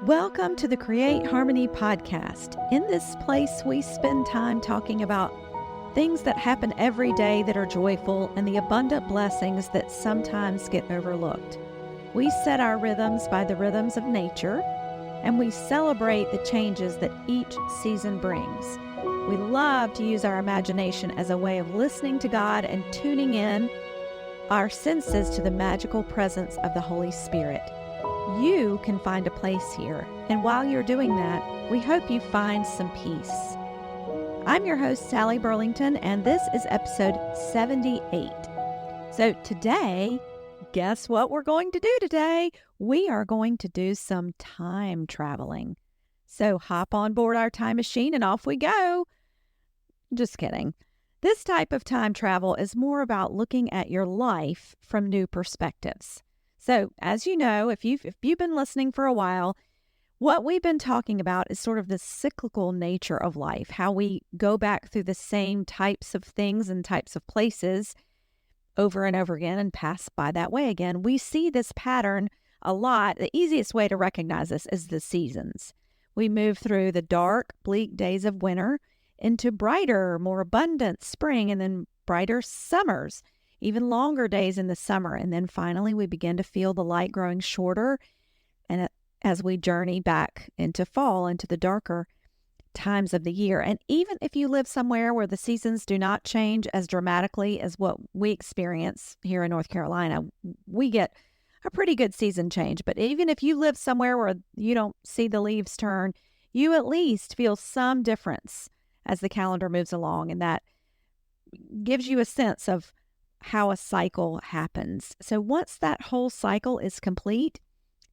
Welcome to the Create Harmony podcast. In this place, we spend time talking about things that happen every day that are joyful and the abundant blessings that sometimes get overlooked. We set our rhythms by the rhythms of nature, and we celebrate the changes that each season brings. We love to use our imagination as a way of listening to God and tuning in our senses to the magical presence of the Holy Spirit. You can find a place here, and while you're doing that, we hope you find some peace. I'm your host, Sally Burlington, and this is episode 78. So today, guess what we're going to do today? We are going to do some time traveling. So hop on board our time machine and off we go. Just kidding. This type of time travel is more about looking at your life from new perspectives. So, as you know, if you've been listening for a while, what we've been talking about is sort of the cyclical nature of life, how we go back through the same types of things and types of places over and over again and pass by that way again. We see this pattern a lot. The easiest way to recognize this is the seasons. We move through the dark, bleak days of winter into brighter, more abundant spring, and then brighter summers. Even longer days in the summer. And then finally, we begin to feel the light growing shorter. And as we journey back into fall, into the darker times of the year. And even if you live somewhere where the seasons do not change as dramatically as what we experience here in North Carolina, we get a pretty good season change. But even if you live somewhere where you don't see the leaves turn, you at least feel some difference as the calendar moves along. And that gives you a sense of how a cycle happens. So once that whole cycle is complete,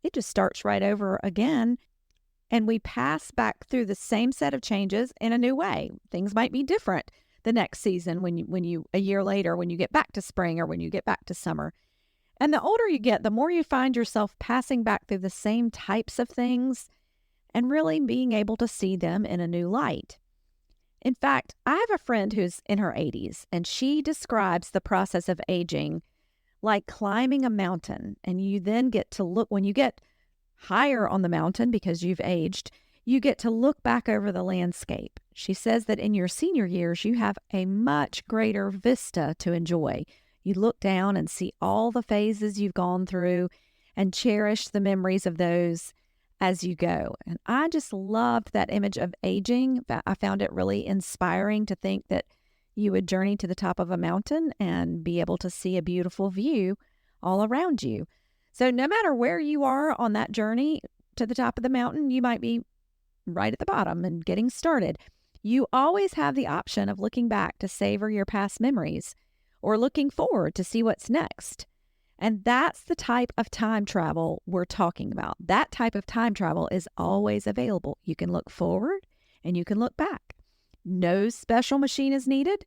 it just starts right over again, and we pass back through the same set of changes in a new way. Things might be different the next season when you a year later, when you get back to spring or when you get back to summer. And the older you get, the more you find yourself passing back through the same types of things and really being able to see them in a new light. In fact, I have a friend who's in her 80s, and she describes the process of aging like climbing a mountain. And you then get to look, when you get higher on the mountain because you've aged, you get to look back over the landscape. She says that in your senior years, you have a much greater vista to enjoy. You look down and see all the phases you've gone through and cherish the memories of those as you go. And I just loved that image of aging. I found it really inspiring to think that you would journey to the top of a mountain and be able to see a beautiful view all around you. So no matter where you are on that journey to the top of the mountain, you might be right at the bottom and getting started. You always have the option of looking back to savor your past memories or looking forward to see what's next. And that's the type of time travel we're talking about. That type of time travel is always available. You can look forward and you can look back. No special machine is needed.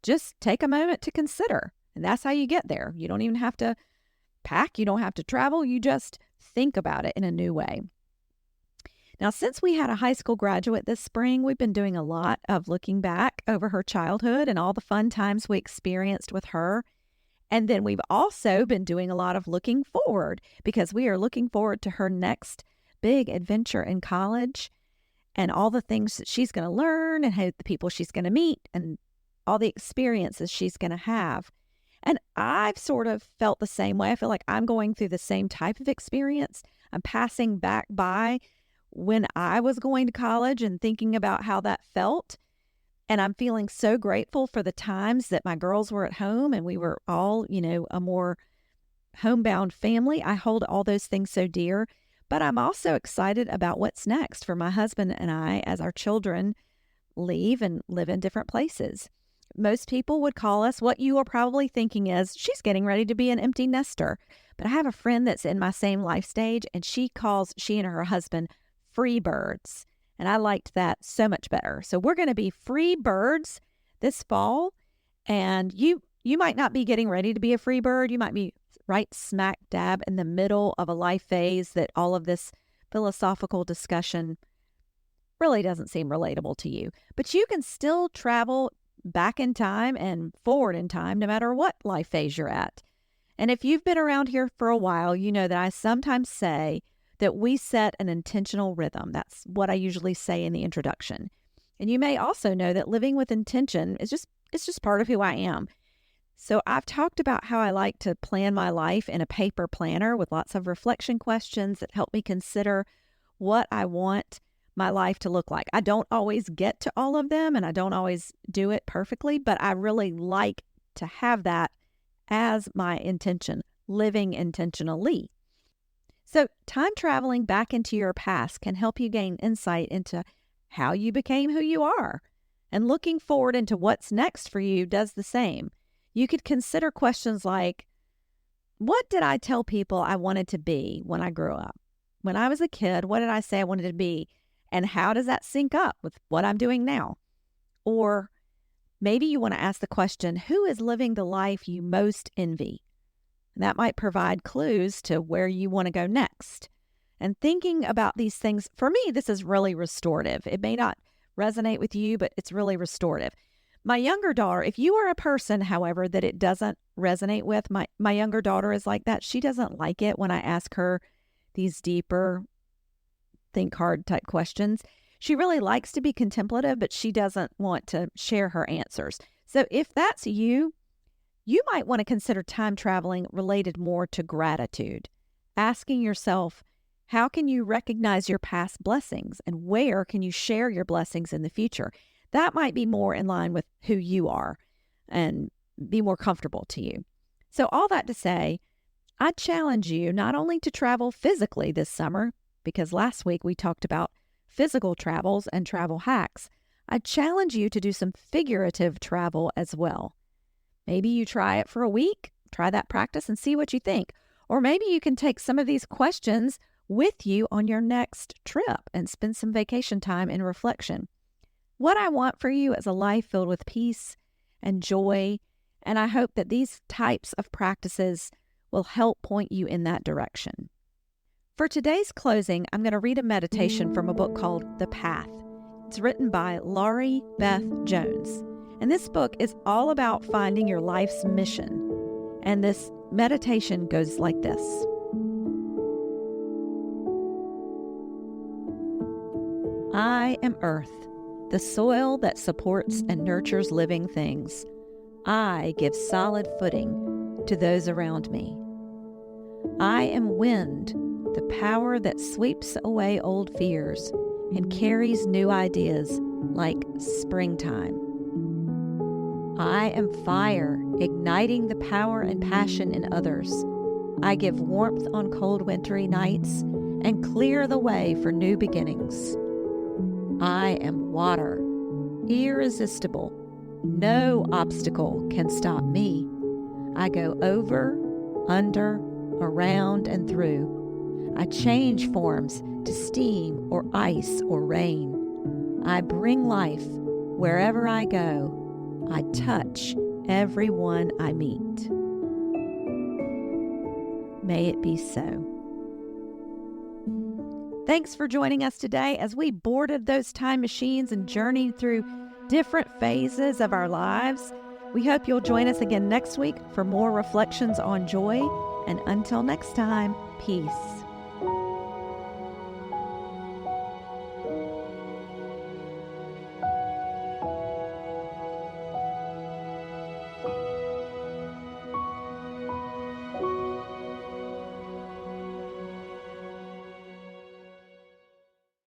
Just take a moment to consider. And that's how you get there. You don't even have to pack. You don't have to travel. You just think about it in a new way. Now, since we had a high school graduate this spring, we've been doing a lot of looking back over her childhood and all the fun times we experienced with her. And then we've also been doing a lot of looking forward because we are looking forward to her next big adventure in college and all the things that she's going to learn and how the people she's going to meet and all the experiences she's going to have. And I've sort of felt the same way. I feel like I'm going through the same type of experience. I'm passing back by when I was going to college and thinking about how that felt. And I'm feeling so grateful for the times that my girls were at home and we were all, a more homebound family. I hold all those things so dear, but I'm also excited about what's next for my husband and I as our children leave and live in different places. Most people would call us, what you are probably thinking is, she's getting ready to be an empty nester. But I have a friend that's in my same life stage, and she and her husband free birds. And I liked that so much better. So we're going to be free birds this fall. And you might not be getting ready to be a free bird. You might be right smack dab in the middle of a life phase that all of this philosophical discussion really doesn't seem relatable to you. But you can still travel back in time and forward in time no matter what life phase you're at. And if you've been around here for a while, you know that I sometimes say that we set an intentional rhythm. That's what I usually say in the introduction. And you may also know that living with intention is just part of who I am. So I've talked about how I like to plan my life in a paper planner with lots of reflection questions that help me consider what I want my life to look like. I don't always get to all of them and I don't always do it perfectly, but I really like to have that as my intention, living intentionally. So time traveling back into your past can help you gain insight into how you became who you are. And looking forward into what's next for you does the same. You could consider questions like, what did I tell people I wanted to be when I grew up? When I was a kid, what did I say I wanted to be? And how does that sync up with what I'm doing now? Or maybe you want to ask the question, who is living the life you most envy? And that might provide clues to where you want to go next. And thinking about these things, for me, this is really restorative. It may not resonate with you, but it's really restorative. My younger daughter, if you are a person, however, that it doesn't resonate with, my younger daughter is like that. She doesn't like it when I ask her these deeper, think hard type questions. She really likes to be contemplative, but she doesn't want to share her answers. So if that's you, you might want to consider time traveling related more to gratitude, asking yourself, how can you recognize your past blessings and where can you share your blessings in the future? That might be more in line with who you are and be more comfortable to you. So all that to say, I challenge you not only to travel physically this summer, because last week we talked about physical travels and travel hacks. I challenge you to do some figurative travel as well. Maybe you try it for a week, try that practice and see what you think. Or maybe you can take some of these questions with you on your next trip and spend some vacation time in reflection. What I want for you is a life filled with peace and joy, and I hope that these types of practices will help point you in that direction. For today's closing, I'm going to read a meditation from a book called The Path. It's written by Laurie Beth Jones. And this book is all about finding your life's mission. And this meditation goes like this. I am earth, the soil that supports and nurtures living things. I give solid footing to those around me. I am wind, the power that sweeps away old fears and carries new ideas like springtime. I am fire, igniting the power and passion in others. I give warmth on cold wintry nights and clear the way for new beginnings. I am water, irresistible. No obstacle can stop me. I go over, under, around, and through. I change forms to steam or ice or rain. I bring life wherever I go. I touch everyone I meet. May it be so. Thanks for joining us today as we boarded those time machines and journeyed through different phases of our lives. We hope you'll join us again next week for more reflections on joy. And until next time, peace.